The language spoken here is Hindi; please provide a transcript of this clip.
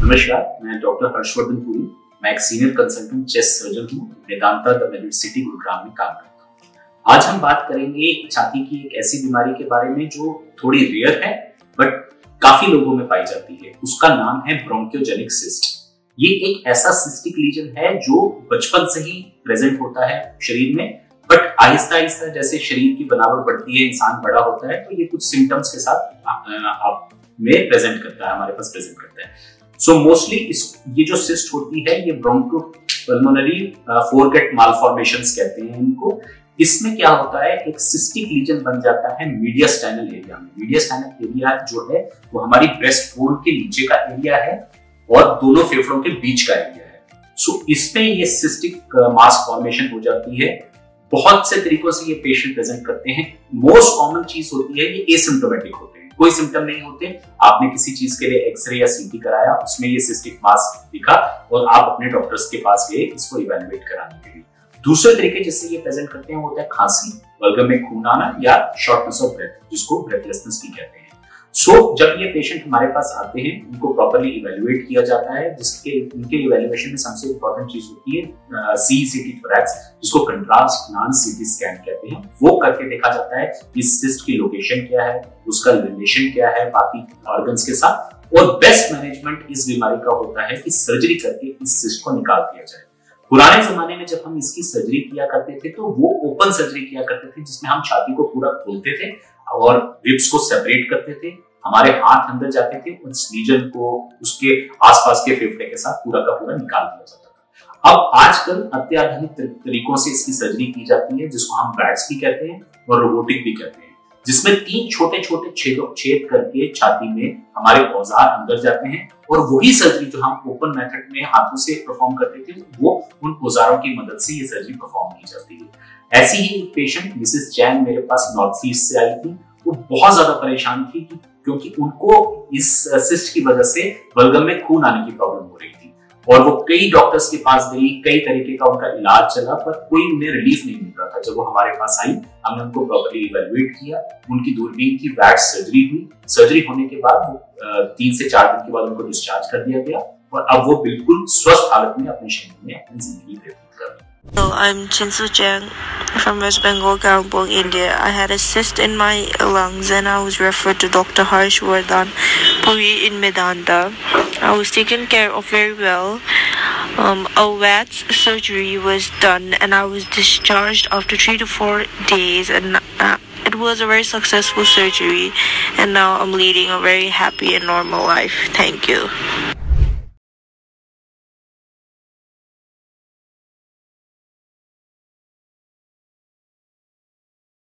नमस्कार, मैं डॉक्टर हर्षवर्धन पुरी। मैं एक सीनियर कंसल्टेंट चेस्ट सर्जन हूँ। वेदांता द मेडिट सिटी गुरुग्राम में काम करता हूँ। आज हम बात करेंगे छाती की एक ऐसी बीमारी के बारे में जो थोड़ी रेयर है बट काफी लोगों में पाई जाती है। उसका नाम है ब्रोंकियोजेनिक सिस्ट। ये एक ऐसा सिस्टिक लीजन है जो बचपन से ही प्रेजेंट होता है शरीर में, बट आहिस्ता आहिस्ता जैसे शरीर की बनावट बढ़ती है, इंसान बड़ा होता है, तो ये कुछ सिम्टम्स के साथ आप में प्रेजेंट करता है, हमारे पास प्रेजेंट करता है। सो मोस्टली ये जो सिस्ट होती है ये ब्रोंकोपल्मोनरी फोरगेट मालफॉर्मेशंस कहते हैं इनको। इसमें क्या होता है, एक सिस्टिक लीजन बन जाता है मीडियास्टाइनल एरिया में। मीडियास्टाइनल एरिया जो है वो हमारी ब्रेस्ट बोन के नीचे का एरिया है और दोनों फेफड़ों के बीच का एरिया है। सो इसमें ये सिस्टिक मास फॉर्मेशन हो जाती है। बहुत से तरीकों से ये पेशेंट प्रेजेंट करते हैं। मोस्ट कॉमन चीज होती है ये एसिम्प्टोमेटिक होते हैं, कोई सिम्टम नहीं होते। आपने किसी चीज के लिए एक्सरे या सीटी कराया, उसमें ये सिस्टिक मास दिखा और आप अपने डॉक्टर्स के पास गए इसको इवैल्यूएट कराने के लिए। दूसरे तरीके जिससे ये प्रेजेंट करते हैं वो होता है खांसी, बलगम में खून आना या शॉर्टनेस ऑफ ब्रेथ, जिसको ब्रेथलेसनेस भी कहते हैं। सो जब ये पेशेंट हमारे पास आते हैं उनको प्रॉपर्ली इवैल्यूएट किया जाता है, जिसके इनके इवैल्यूएशन में सबसे इंपॉर्टेंट चीज होती है सीईसीटी थोरैक्स, जिसको कंट्रास्ट नॉन सीटी स्कैन कहते हैं। वो करके देखा जाता है इस सिस्ट की लोकेशन क्या है, उसका रिलेशन क्या है बाकी ऑर्गन्स के साथ। और बेस्ट मैनेजमेंट इस बीमारी का होता है कि सर्जरी करके इस सिस्ट को निकाल दिया जाए। पुराने जमाने में जब हम इसकी सर्जरी किया करते थे तो वो ओपन सर्जरी किया करते थे, जिसमें हम छाती को पूरा खोलते थे और रिब्स को सेपरेट करते थे, हमारे हाथ अंदर जाते थे, उस लीजन को उसके आसपास के फेफड़े के साथ पूरा का पूरा निकाल दिया जाता था। अब आजकल अत्याधुनिक तरीकों से इसकी सर्जरी की जाती है, जिसको हम ब्रैड्स्की कहते हैं और रोबोटिक भी कहते हैं, जिसमें 3 छोटे छोटे छेद करके छाती में हमारे औजार अंदर जाते हैं और वही सर्जरी जो हम ओपन मेथड में हाथों से परफॉर्म करते थे वो उन औजारों की मदद से ये सर्जरी परफॉर्म की जाती है। ऐसी ही एक पेशेंट मिसेस चैन मेरे पास नॉर्थ ईस्ट से आई थी। वो बहुत ज्यादा परेशान थी क्योंकि उनको इस सिस्ट की वजह से बलगम में खून आने की प्रॉब्लम हो रही थी और वो कई डॉक्टर्स के पास गई, कई तरीके का उनका इलाज चला, पर कोई उन्हें रिलीफ नहीं मिल रहा था। जब वो हमारे पास आई, हमने उनको प्रॉपर्ली इवैल्यूएट किया, उनकी दूरबीन की वैट सर्जरी हुई। सर्जरी होने के बाद वो 3 से 4 दिन के बाद उनको डिस्चार्ज कर दिया गया और अब वो बिल्कुल स्वस्थ हालत में अपने शरीर में अपनी जिंदगी व्यतीत कर रही है। So I'm Chinsu Chang from West Bengal, Karampong, India. I had a cyst in my lungs and I was referred to Dr. Harshvardhan Puri in Medanta. I was taken care of very well. A VATS surgery was done and I was discharged after 3 to 4 days, and it was a very successful surgery, and now I'm leading a very happy and normal life. Thank you.